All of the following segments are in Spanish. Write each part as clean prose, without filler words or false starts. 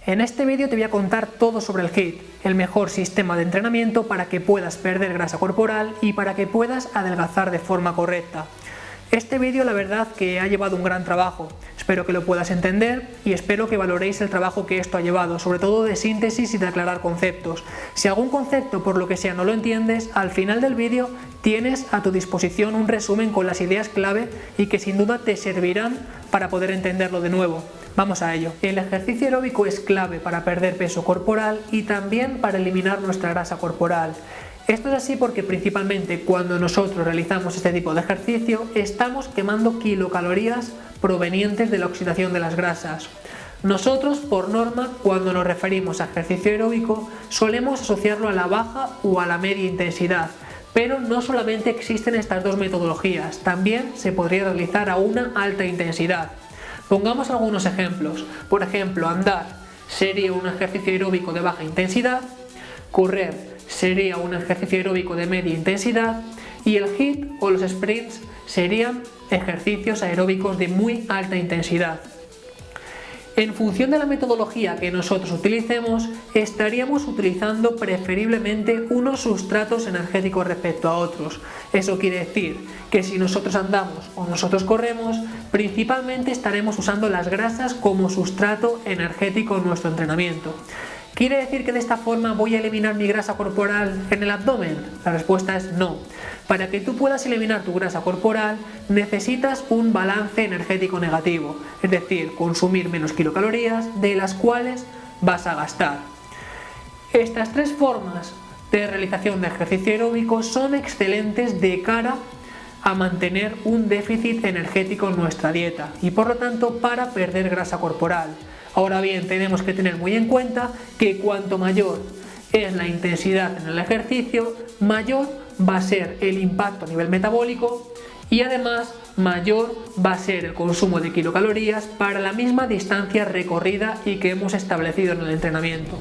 En este vídeo te voy a contar todo sobre el HIIT, el mejor sistema de entrenamiento para que puedas perder grasa corporal y para que puedas adelgazar de forma correcta. Este vídeo la verdad que ha llevado un gran trabajo, espero que lo puedas entender y espero que valoréis el trabajo que esto ha llevado, sobre todo de síntesis y de aclarar conceptos. Si algún concepto por lo que sea no lo entiendes, al final del vídeo tienes a tu disposición un resumen con las ideas clave y que sin duda te servirán para poder entenderlo de nuevo. Vamos a ello. El ejercicio aeróbico es clave para perder peso corporal y también para eliminar nuestra grasa corporal. Esto es así porque principalmente cuando nosotros realizamos este tipo de ejercicio estamos quemando kilocalorías provenientes de la oxidación de las grasas. Nosotros, por norma, cuando nos referimos a ejercicio aeróbico, solemos asociarlo a la baja o a la media intensidad, pero no solamente existen estas dos metodologías, también se podría realizar a una alta intensidad. Pongamos algunos ejemplos. Por ejemplo, andar sería un ejercicio aeróbico de baja intensidad, correr sería un ejercicio aeróbico de media intensidad y el HIIT o los sprints serían ejercicios aeróbicos de muy alta intensidad. En función de la metodología que nosotros utilicemos, estaríamos utilizando preferiblemente unos sustratos energéticos respecto a otros. Eso quiere decir que si nosotros andamos o nosotros corremos, principalmente estaremos usando las grasas como sustrato energético en nuestro entrenamiento. ¿Quiere decir que de esta forma voy a eliminar mi grasa corporal en el abdomen? La respuesta es no. Para que tú puedas eliminar tu grasa corporal necesitas un balance energético negativo, es decir, consumir menos kilocalorías de las cuales vas a gastar. Estas tres formas de realización de ejercicio aeróbico son excelentes de cara a mantener un déficit energético en nuestra dieta y por lo tanto para perder grasa corporal. Ahora bien, tenemos que tener muy en cuenta que cuanto mayor es la intensidad en el ejercicio, mayor va a ser el impacto a nivel metabólico y además mayor va a ser el consumo de kilocalorías para la misma distancia recorrida y que hemos establecido en el entrenamiento.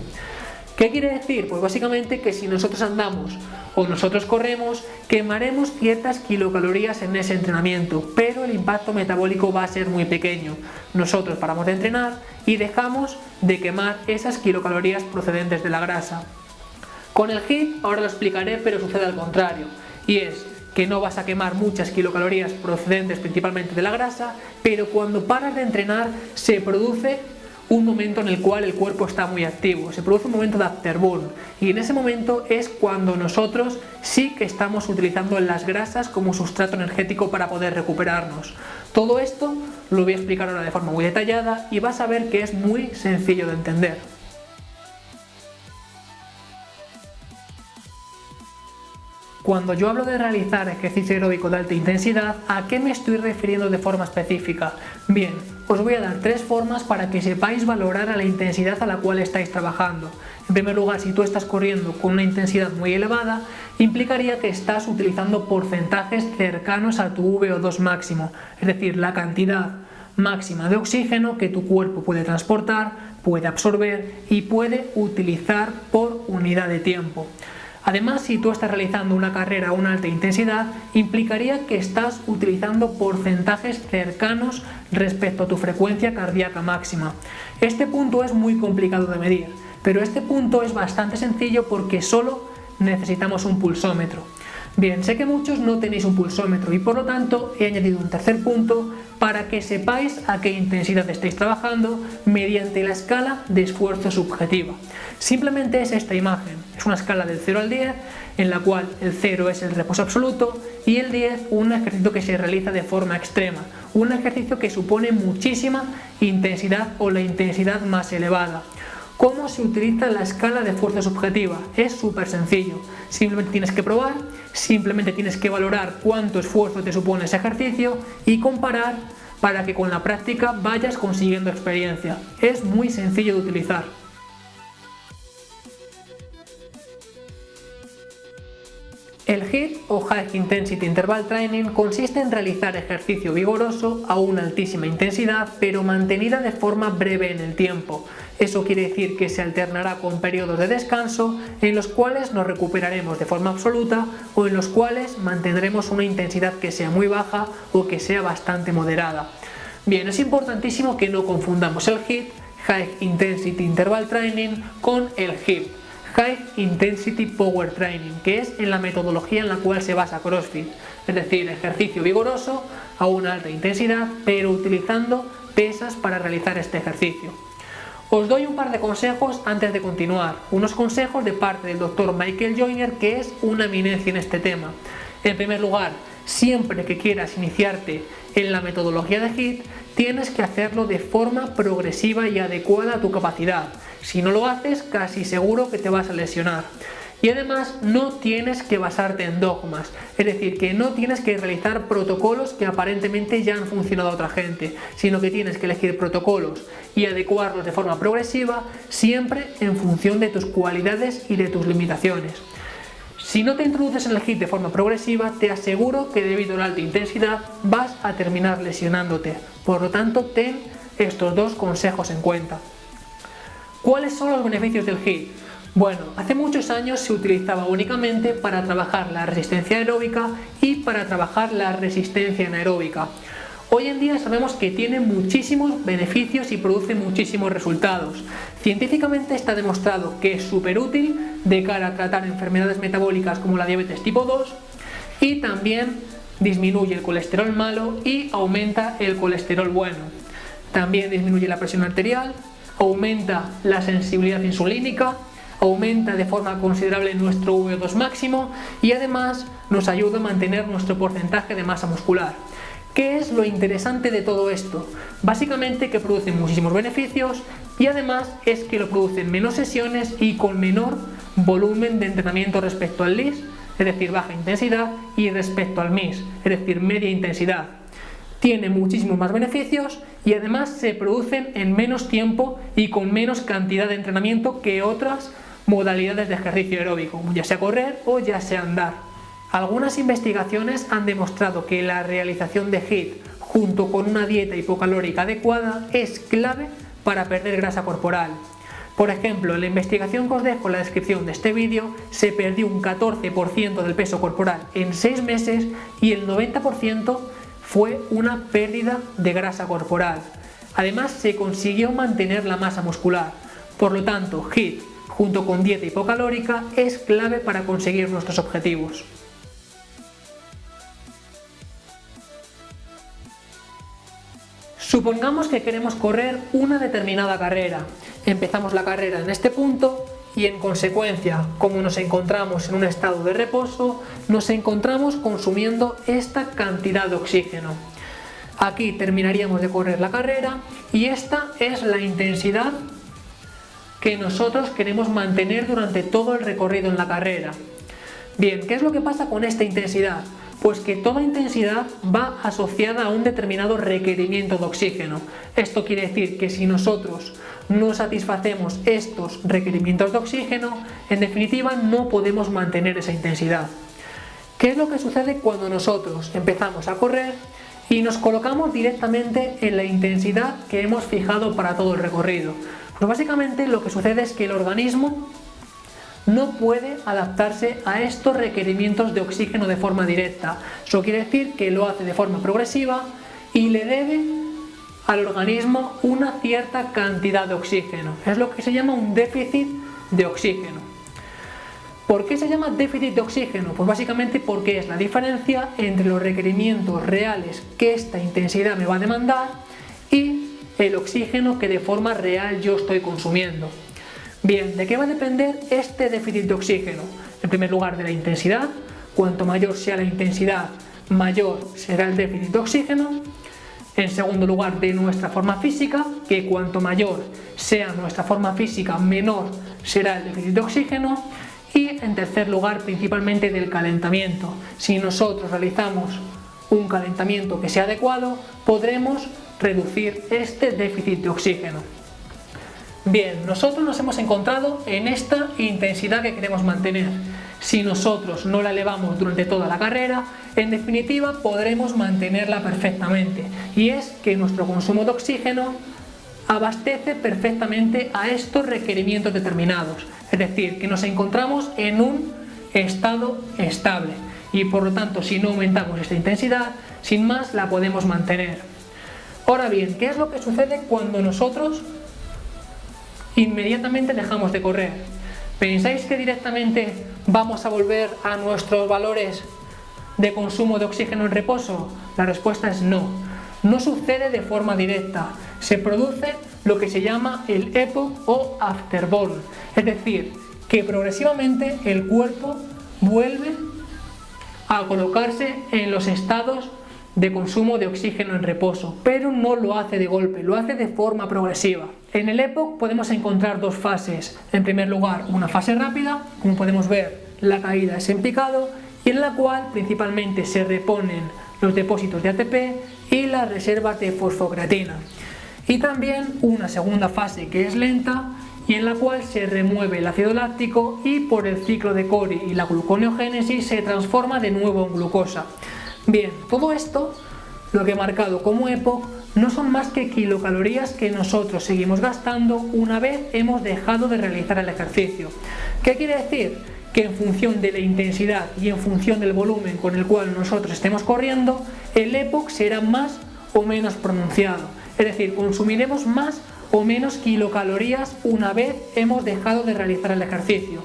¿Qué quiere decir? Pues básicamente que si nosotros andamos o nosotros corremos, quemaremos ciertas kilocalorías en ese entrenamiento, pero el impacto metabólico va a ser muy pequeño. Nosotros paramos de entrenar y dejamos de quemar esas kilocalorías procedentes de la grasa. Con el HIIT ahora lo explicaré, pero sucede al contrario, y es que no vas a quemar muchas kilocalorías procedentes principalmente de la grasa, pero cuando paras de entrenar se produce un momento en el cual el cuerpo está muy activo, se produce un momento de afterburn y en ese momento es cuando nosotros sí que estamos utilizando las grasas como sustrato energético para poder recuperarnos. Todo esto lo voy a explicar ahora de forma muy detallada y vas a ver que es muy sencillo de entender. Cuando yo hablo de realizar ejercicio aeróbico de alta intensidad, ¿a qué me estoy refiriendo de forma específica? Bien, os voy a dar tres formas para que sepáis valorar a la intensidad a la cual estáis trabajando. En primer lugar, si tú estás corriendo con una intensidad muy elevada, implicaría que estás utilizando porcentajes cercanos a tu VO2 máximo, es decir, la cantidad máxima de oxígeno que tu cuerpo puede transportar, puede absorber y puede utilizar por unidad de tiempo. Además, si tú estás realizando una carrera a una alta intensidad, implicaría que estás utilizando porcentajes cercanos respecto a tu frecuencia cardíaca máxima. Este punto es muy complicado de medir, pero este punto es bastante sencillo porque solo necesitamos un pulsómetro. Bien, sé que muchos no tenéis un pulsómetro y por lo tanto he añadido un tercer punto para que sepáis a qué intensidad estáis trabajando mediante la escala de esfuerzo subjetiva. Simplemente es esta imagen, es una escala del 0 al 10 en la cual el 0 es el reposo absoluto y el 10 un ejercicio que se realiza de forma extrema, un ejercicio que supone muchísima intensidad o la intensidad más elevada. ¿Cómo se utiliza la escala de fuerza subjetiva? Es súper sencillo, simplemente tienes que probar, simplemente tienes que valorar cuánto esfuerzo te supone ese ejercicio y comparar para que con la práctica vayas consiguiendo experiencia. Es muy sencillo de utilizar. El HIIT o High Intensity Interval Training consiste en realizar ejercicio vigoroso a una altísima intensidad pero mantenida de forma breve en el tiempo. Eso quiere decir que se alternará con periodos de descanso en los cuales nos recuperaremos de forma absoluta o en los cuales mantendremos una intensidad que sea muy baja o que sea bastante moderada. Bien, es importantísimo que no confundamos el HIIT High Intensity Interval Training con el HIIT, High Intensity Power Training, que es en la metodología en la cual se basa CrossFit, es decir, ejercicio vigoroso a una alta intensidad, pero utilizando pesas para realizar este ejercicio. Os doy un par de consejos antes de continuar, unos consejos de parte del Dr. Michael Joyner, que es una eminencia en este tema. En primer lugar, siempre que quieras iniciarte en la metodología de HIIT, tienes que hacerlo de forma progresiva y adecuada a tu capacidad. Si no lo haces, casi seguro que te vas a lesionar. Y además no tienes que basarte en dogmas, es decir, que no tienes que realizar protocolos que aparentemente ya han funcionado a otra gente, sino que tienes que elegir protocolos y adecuarlos de forma progresiva, siempre en función de tus cualidades y de tus limitaciones. Si no te introduces en el HIIT de forma progresiva, te aseguro que debido a la alta intensidad vas a terminar lesionándote. Por lo tanto, ten estos dos consejos en cuenta. ¿Cuáles son los beneficios del HIIT? Bueno, hace muchos años se utilizaba únicamente para trabajar la resistencia aeróbica y para trabajar la resistencia anaeróbica. Hoy en día sabemos que tiene muchísimos beneficios y produce muchísimos resultados. Científicamente está demostrado que es súper útil de cara a tratar enfermedades metabólicas como la diabetes tipo 2 y también disminuye el colesterol malo y aumenta el colesterol bueno. También disminuye la presión arterial, aumenta la sensibilidad insulínica, aumenta de forma considerable nuestro VO2 máximo y además nos ayuda a mantener nuestro porcentaje de masa muscular. ¿Qué es lo interesante de todo esto? Básicamente que produce muchísimos beneficios y además es que lo produce en menos sesiones y con menor volumen de entrenamiento respecto al LISS, es decir, baja intensidad, y respecto al MISS, es decir, media intensidad. Tiene muchísimos más beneficios y además se producen en menos tiempo y con menos cantidad de entrenamiento que otras modalidades de ejercicio aeróbico, ya sea correr o ya sea andar. Algunas investigaciones han demostrado que la realización de HIIT junto con una dieta hipocalórica adecuada es clave para perder grasa corporal. Por ejemplo, en la investigación que os dejo en la descripción de este vídeo se perdió un 14% del peso corporal en 6 meses y el 90% fue una pérdida de grasa corporal. Además se consiguió mantener la masa muscular. Por lo tanto, HIIT junto con dieta hipocalórica es clave para conseguir nuestros objetivos. Supongamos que queremos correr una determinada carrera. Empezamos la carrera en este punto y en consecuencia, como nos encontramos en un estado de reposo, nos encontramos consumiendo esta cantidad de oxígeno. Aquí terminaríamos de correr la carrera y esta es la intensidad que nosotros queremos mantener durante todo el recorrido en la carrera. Bien, ¿qué es lo que pasa con esta intensidad? Pues que toda intensidad va asociada a un determinado requerimiento de oxígeno. Esto quiere decir que si nosotros no satisfacemos estos requerimientos de oxígeno, en definitiva no podemos mantener esa intensidad. ¿Qué es lo que sucede cuando nosotros empezamos a correr y nos colocamos directamente en la intensidad que hemos fijado para todo el recorrido? Pues básicamente lo que sucede es que el organismo no puede adaptarse a estos requerimientos de oxígeno de forma directa. Eso quiere decir que lo hace de forma progresiva y le debe al organismo una cierta cantidad de oxígeno. Es lo que se llama un déficit de oxígeno. ¿Por qué se llama déficit de oxígeno? Pues básicamente porque es la diferencia entre los requerimientos reales que esta intensidad me va a demandar y el oxígeno que de forma real yo estoy consumiendo. Bien, ¿de qué va a depender este déficit de oxígeno? En primer lugar, de la intensidad. Cuanto mayor sea la intensidad, mayor será el déficit de oxígeno. En segundo lugar, de nuestra forma física, que cuanto mayor sea nuestra forma física, menor será el déficit de oxígeno. Y en tercer lugar, principalmente del calentamiento. Si nosotros realizamos un calentamiento que sea adecuado, podremos reducir este déficit de oxígeno. Bien, nosotros nos hemos encontrado en esta intensidad que queremos mantener. Si nosotros no la elevamos durante toda la carrera, en definitiva podremos mantenerla perfectamente. Y es que nuestro consumo de oxígeno abastece perfectamente a estos requerimientos determinados. Es decir, que nos encontramos en un estado estable. Y por lo tanto, si no aumentamos esta intensidad, sin más la podemos mantener. Ahora bien, ¿qué es lo que sucede cuando nosotros inmediatamente dejamos de correr. ¿Pensáis que directamente vamos a volver a nuestros valores de consumo de oxígeno en reposo? La respuesta es no. No sucede de forma directa. Se produce lo que se llama el EPOC o afterburn, es decir, que progresivamente el cuerpo vuelve a colocarse en los estados de consumo de oxígeno en reposo, pero no lo hace de golpe, lo hace de forma progresiva. En el EPOC podemos encontrar dos fases. En primer lugar, una fase rápida, como podemos ver, la caída es en picado, y en la cual principalmente se reponen los depósitos de ATP y las reservas de fosfocreatina. Y también una segunda fase que es lenta y en la cual se remueve el ácido láctico y por el ciclo de Cori y la gluconeogénesis se transforma de nuevo en glucosa. Bien, todo esto, lo que he marcado como EPOC, no son más que kilocalorías que nosotros seguimos gastando una vez hemos dejado de realizar el ejercicio. ¿Qué quiere decir? Que en función de la intensidad y en función del volumen con el cual nosotros estemos corriendo, el EPOC será más o menos pronunciado. Es decir, consumiremos más o menos kilocalorías una vez hemos dejado de realizar el ejercicio.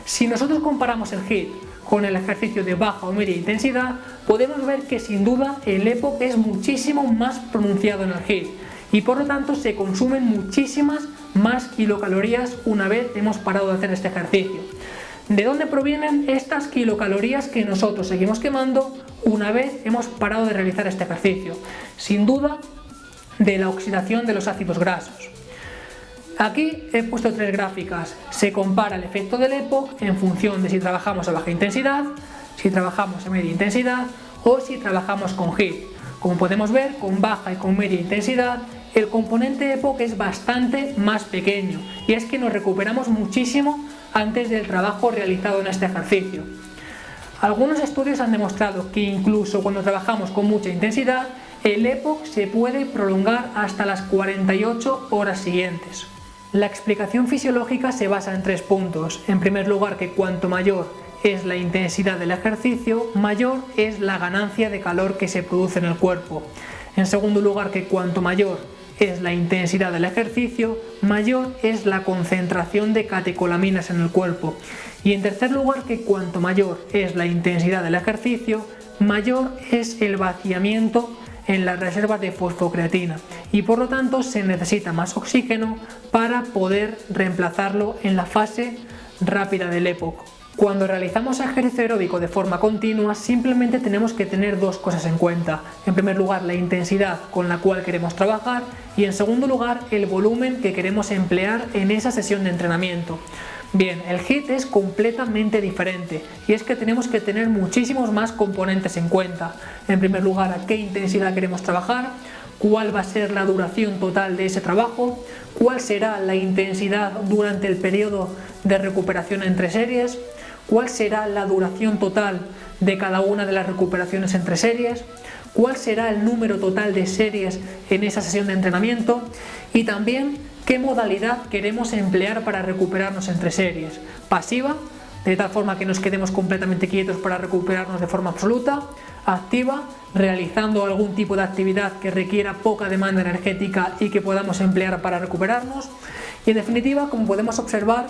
Si nosotros comparamos el HIIT con el ejercicio de baja o media intensidad, podemos ver que sin duda el EPOC es muchísimo más pronunciado en el HIIT y por lo tanto se consumen muchísimas más kilocalorías una vez hemos parado de hacer este ejercicio. ¿De dónde provienen estas kilocalorías que nosotros seguimos quemando una vez hemos parado de realizar este ejercicio? Sin duda, de la oxidación de los ácidos grasos. Aquí he puesto tres gráficas. Se compara el efecto del EPOC en función de si trabajamos a baja intensidad, si trabajamos a media intensidad o si trabajamos con HIIT. Como podemos ver, con baja y con media intensidad, el componente EPOC es bastante más pequeño y es que nos recuperamos muchísimo antes del trabajo realizado en este ejercicio. Algunos estudios han demostrado que incluso cuando trabajamos con mucha intensidad, el EPOC se puede prolongar hasta las 48 horas siguientes. La explicación fisiológica se basa en tres puntos. En primer lugar, que cuanto mayor es la intensidad del ejercicio, mayor es la ganancia de calor que se produce en el cuerpo. En segundo lugar, que cuanto mayor es la intensidad del ejercicio, mayor es la concentración de catecolaminas en el cuerpo. Y en tercer lugar, que cuanto mayor es la intensidad del ejercicio, mayor es el vaciamiento en las reservas de fosfocreatina y por lo tanto se necesita más oxígeno para poder reemplazarlo en la fase rápida del EPOC. Cuando realizamos ejercicio aeróbico de forma continua, simplemente tenemos que tener dos cosas en cuenta. En primer lugar, la intensidad con la cual queremos trabajar y en segundo lugar, el volumen que queremos emplear en esa sesión de entrenamiento. Bien, el HIIT es completamente diferente y es que tenemos que tener muchísimos más componentes en cuenta. En primer lugar, a qué intensidad queremos trabajar, cuál va a ser la duración total de ese trabajo, cuál será la intensidad durante el periodo de recuperación entre series, cuál será la duración total de cada una de las recuperaciones entre series, cuál será el número total de series en esa sesión de entrenamiento y también qué modalidad queremos emplear para recuperarnos entre series. Pasiva, de tal forma que nos quedemos completamente quietos para recuperarnos de forma absoluta. Activa, realizando algún tipo de actividad que requiera poca demanda energética y que podamos emplear para recuperarnos. Y en definitiva, como podemos observar,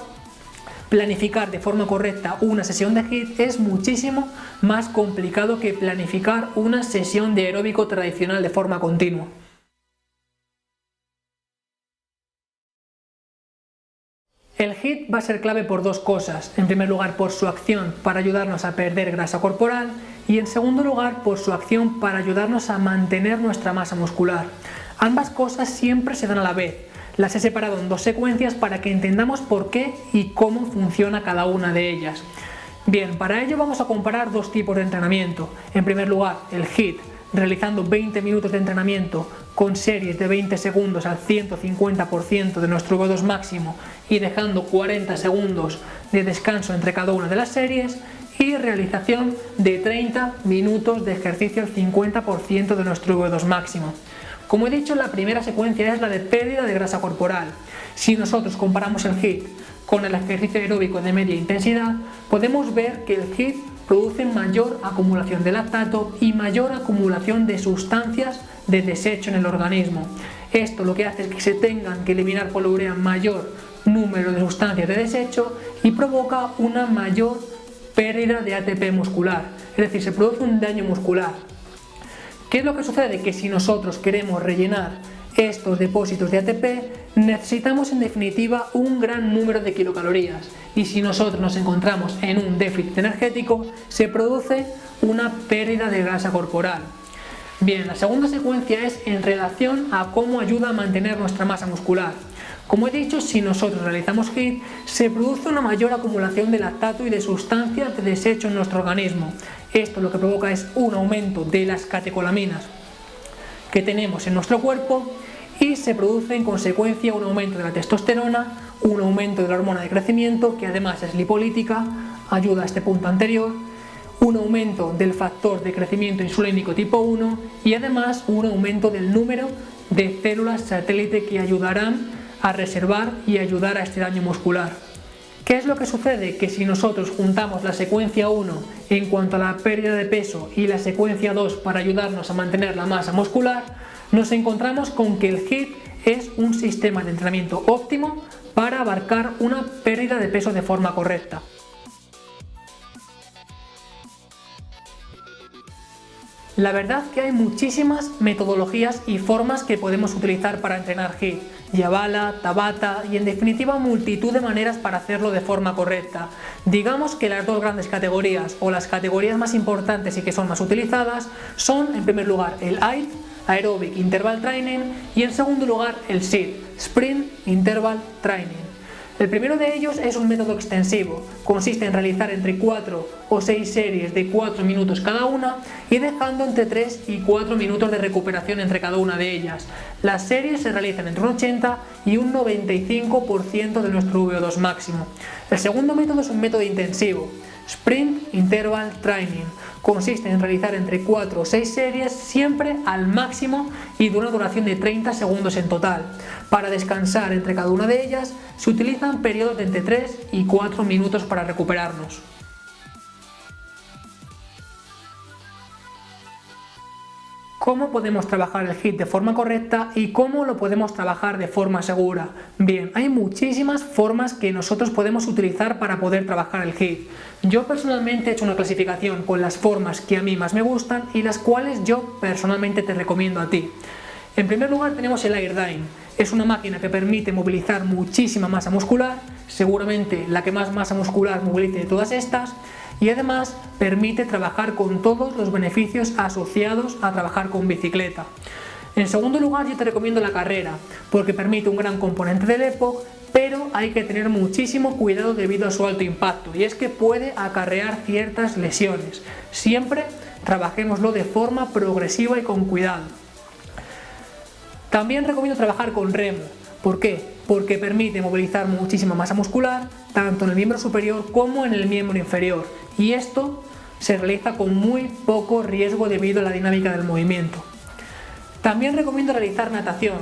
planificar de forma correcta una sesión de HIIT es muchísimo más complicado que planificar una sesión de aeróbico tradicional de forma continua. El HIIT va a ser clave por dos cosas. En primer lugar, por su acción para ayudarnos a perder grasa corporal y en segundo lugar, por su acción para ayudarnos a mantener nuestra masa muscular. Ambas cosas siempre se dan a la vez. Las he separado en dos secuencias para que entendamos por qué y cómo funciona cada una de ellas. Bien, para ello vamos a comparar dos tipos de entrenamiento. En primer lugar, el HIIT, realizando 20 minutos de entrenamiento con series de 20 segundos al 150% de nuestro VO2 máximo y dejando 40 segundos de descanso entre cada una de las series, y realización de 30 minutos de ejercicio al 50% de nuestro VO2 máximo. Como he dicho, la primera secuencia es la de pérdida de grasa corporal. Si nosotros comparamos el HIIT con el ejercicio aeróbico de media intensidad, podemos ver que el HIIT produce mayor acumulación de lactato y mayor acumulación de sustancias de desecho en el organismo. Esto lo que hace es que se tengan que eliminar por la urea mayor número de sustancias de desecho y provoca una mayor pérdida de ATP muscular, es decir, se produce un daño muscular. ¿Qué es lo que sucede? Que si nosotros queremos rellenar estos depósitos de ATP, necesitamos en definitiva un gran número de kilocalorías, y si nosotros nos encontramos en un déficit energético, se produce una pérdida de grasa corporal. Bien, la segunda secuencia es en relación a cómo ayuda a mantener nuestra masa muscular. Como he dicho, si nosotros realizamos HIIT, se produce una mayor acumulación de lactato y de sustancias de desecho en nuestro organismo. Esto lo que provoca es un aumento de las catecolaminas que tenemos en nuestro cuerpo y se produce en consecuencia un aumento de la testosterona, un aumento de la hormona de crecimiento, que además es lipolítica, ayuda a este punto anterior, un aumento del factor de crecimiento insulínico tipo 1 y además un aumento del número de células satélite que ayudarán a reservar y ayudar a este daño muscular. ¿Qué es lo que sucede? Que si nosotros juntamos la secuencia 1 en cuanto a la pérdida de peso y la secuencia 2 para ayudarnos a mantener la masa muscular, nos encontramos con que el HIIT es un sistema de entrenamiento óptimo para abarcar una pérdida de peso de forma correcta. La verdad que hay muchísimas metodologías y formas que podemos utilizar para entrenar HIIT, Yavala, Tabata y en definitiva multitud de maneras para hacerlo de forma correcta. Digamos que las dos grandes categorías o las categorías más importantes y que son más utilizadas son en primer lugar el AIT, Aerobic Interval Training, y en segundo lugar el SIT, Sprint Interval Training. El primero de ellos es un método extensivo, consiste en realizar entre 4 o 6 series de 4 minutos cada una y dejando entre 3 y 4 minutos de recuperación entre cada una de ellas. Las series se realizan entre un 80 y un 95% de nuestro VO2 máximo. El segundo método es un método intensivo, Sprint Interval Training. Consiste en realizar entre 4 o 6 series siempre al máximo y de una duración de 30 segundos en total. Para descansar entre cada una de ellas se utilizan periodos de entre 3 y 4 minutos para recuperarnos. ¿Cómo podemos trabajar el HIIT de forma correcta y cómo lo podemos trabajar de forma segura? Bien, hay muchísimas formas que nosotros podemos utilizar para poder trabajar el HIIT. Yo personalmente he hecho una clasificación con las formas que a mí más me gustan y las cuales yo personalmente te recomiendo a ti. En primer lugar tenemos el Airdyne. Es una máquina que permite movilizar muchísima masa muscular, seguramente la que más masa muscular movilice de todas estas, y además permite trabajar con todos los beneficios asociados a trabajar con bicicleta. En segundo lugar, yo te recomiendo la carrera, porque permite un gran componente del EPOC, pero hay que tener muchísimo cuidado debido a su alto impacto, y es que puede acarrear ciertas lesiones. Siempre trabajémoslo de forma progresiva y con cuidado. También recomiendo trabajar con remo. ¿Por qué? Porque permite movilizar muchísima masa muscular, tanto en el miembro superior como en el miembro inferior, y esto se realiza con muy poco riesgo debido a la dinámica del movimiento. También recomiendo realizar natación.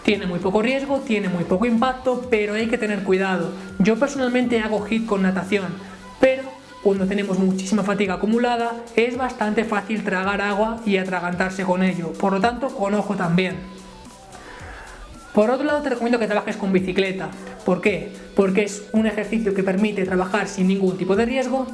Tiene muy poco riesgo, tiene muy poco impacto, pero hay que tener cuidado. Yo personalmente hago HIIT con natación, pero cuando tenemos muchísima fatiga acumulada es bastante fácil tragar agua y atragantarse con ello, por lo tanto con ojo también. Por otro lado, te recomiendo que trabajes con bicicleta. ¿Por qué? Porque es un ejercicio que permite trabajar sin ningún tipo de riesgo,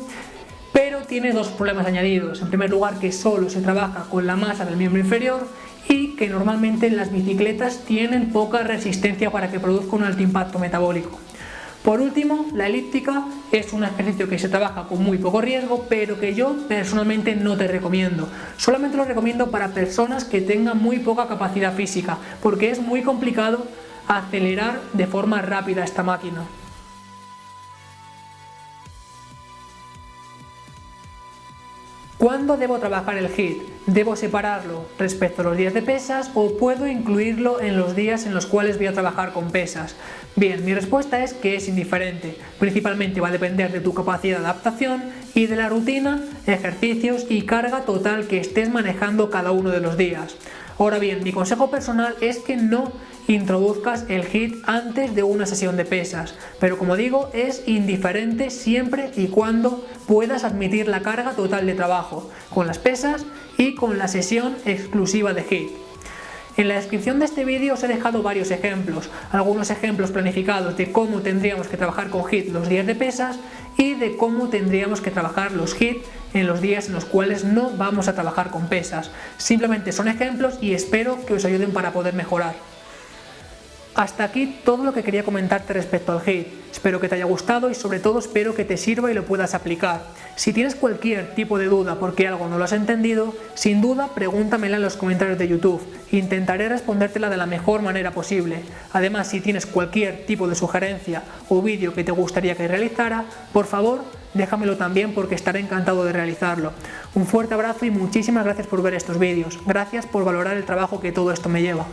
pero tiene dos problemas añadidos. En primer lugar, que solo se trabaja con la masa del miembro inferior y que normalmente las bicicletas tienen poca resistencia para que produzca un alto impacto metabólico. Por último, la elíptica es un ejercicio que se trabaja con muy poco riesgo, pero que yo personalmente no te recomiendo. Solamente lo recomiendo para personas que tengan muy poca capacidad física, porque es muy complicado acelerar de forma rápida esta máquina. ¿Cuándo debo trabajar el HIIT? ¿Debo separarlo respecto a los días de pesas o puedo incluirlo en los días en los cuales voy a trabajar con pesas? Bien, mi respuesta es que es indiferente. Principalmente va a depender de tu capacidad de adaptación y de la rutina, ejercicios y carga total que estés manejando cada uno de los días. Ahora bien, mi consejo personal es que no introduzcas el HIIT antes de una sesión de pesas, pero como digo, es indiferente siempre y cuando puedas admitir la carga total de trabajo, con las pesas y con la sesión exclusiva de HIIT. En la descripción de este vídeo os he dejado varios ejemplos, algunos ejemplos planificados de cómo tendríamos que trabajar con HIIT los días de pesas y de cómo tendríamos que trabajar los HIIT en los días en los cuales no vamos a trabajar con pesas. Simplemente son ejemplos y espero que os ayuden para poder mejorar. Hasta aquí todo lo que quería comentarte respecto al HIIT. Espero que te haya gustado y sobre todo espero que te sirva y lo puedas aplicar. Si tienes cualquier tipo de duda porque algo no lo has entendido, sin duda pregúntamela en los comentarios de YouTube. Intentaré respondértela de la mejor manera posible. Además, si tienes cualquier tipo de sugerencia o vídeo que te gustaría que realizara, por favor déjamelo también porque estaré encantado de realizarlo. Un fuerte abrazo y muchísimas gracias por ver estos vídeos. Gracias por valorar el trabajo que todo esto me lleva.